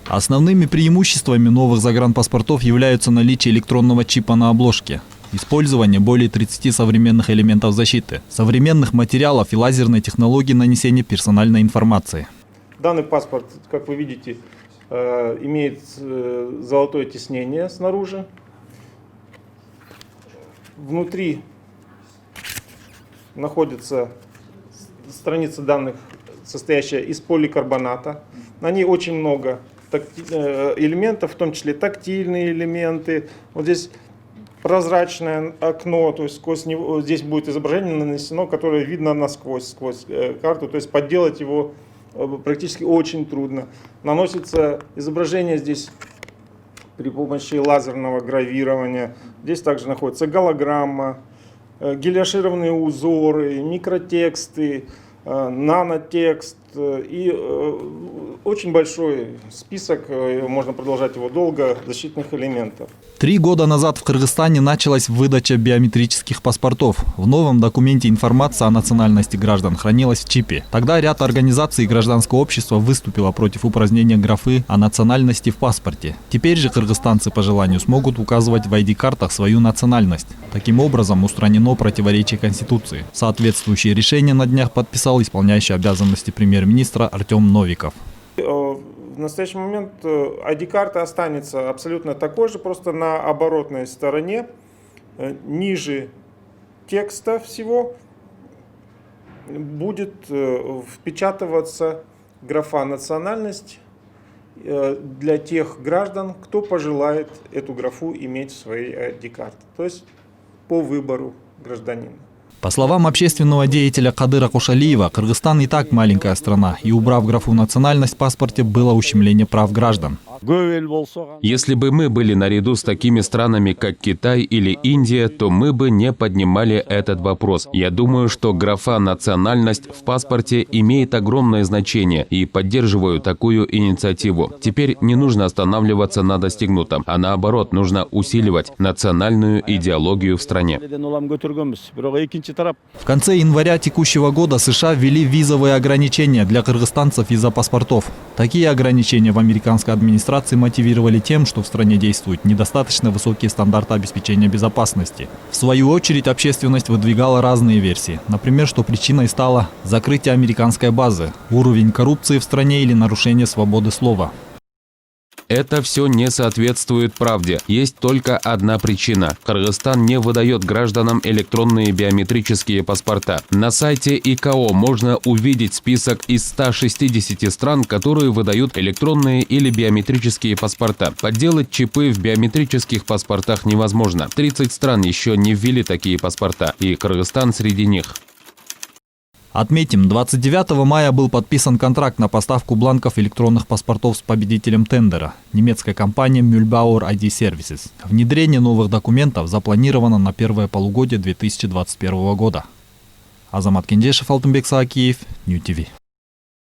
Основными преимуществами новых загранпаспортов являются наличие электронного чипа на обложке, использование более 30 современных элементов защиты, современных материалов и лазерной технологии нанесения персональной информации. Данный паспорт, как вы видите, имеет золотое тиснение снаружи. Внутри находится страница данных, состоящая из поликарбоната. На ней очень много элементов, в том числе тактильные элементы. Вот здесь прозрачное окно, то есть сквозь него здесь будет изображение нанесено, которое видно насквозь, сквозь карту, то есть подделать его практически очень трудно. Наносится изображение здесь при помощи лазерного гравирования. Здесь также находится голограмма, гелиошированные узоры, микротексты, нанотекст и очень большой список, можно продолжать его долго, защитных элементов. 3 года назад в Кыргызстане началась выдача биометрических паспортов. В новом документе информация о национальности граждан хранилась в чипе. Тогда ряд организаций гражданского общества выступило против упразднения графы о национальности в паспорте. Теперь же кыргызстанцы по желанию смогут указывать в ID-картах свою национальность. Таким образом устранено противоречие Конституции. Соответствующее решение на днях подписал исполняющий обязанности премьер-министра Артем Новиков. В настоящий момент ID-карта останется абсолютно такой же, просто на оборотной стороне, ниже текста всего, будет впечатываться графа «Национальность» для тех граждан, кто пожелает эту графу иметь в своей ID-карте, то есть по выбору гражданина. По словам общественного деятеля Кадыра Кушалиева, Кыргызстан и так маленькая страна, и убрав графу «национальность» в паспорте, было ущемление прав граждан. Если бы мы были наряду с такими странами, как Китай или Индия, то мы бы не поднимали этот вопрос. Я думаю, что графа «национальность» в паспорте имеет огромное значение и поддерживаю такую инициативу. Теперь не нужно останавливаться на достигнутом, а наоборот, нужно усиливать национальную идеологию в стране. В конце января текущего года США ввели визовые ограничения для кыргызстанцев из-за паспортов. Такие ограничения в американской администрации мотивировали тем, что в стране действуют недостаточно высокие стандарты обеспечения безопасности. В свою очередь общественность выдвигала разные версии. Например, что причиной стало закрытие американской базы, уровень коррупции в стране или нарушение свободы слова. Это все не соответствует правде. Есть только одна причина. Кыргызстан не выдает гражданам электронные биометрические паспорта. На сайте ИКАО можно увидеть список из 160 стран, которые выдают электронные или биометрические паспорта. Подделать чипы в биометрических паспортах невозможно. 30 стран еще не ввели такие паспорта, и Кыргызстан среди них. Отметим, 29 мая был подписан контракт на поставку бланков электронных паспортов с победителем тендера – немецкая компания Mühlbauer ID Services. Внедрение новых документов запланировано на первое полугодие 2021 года. Азамат Кендешев, Алтынбек Саакиев, Нью ТВ.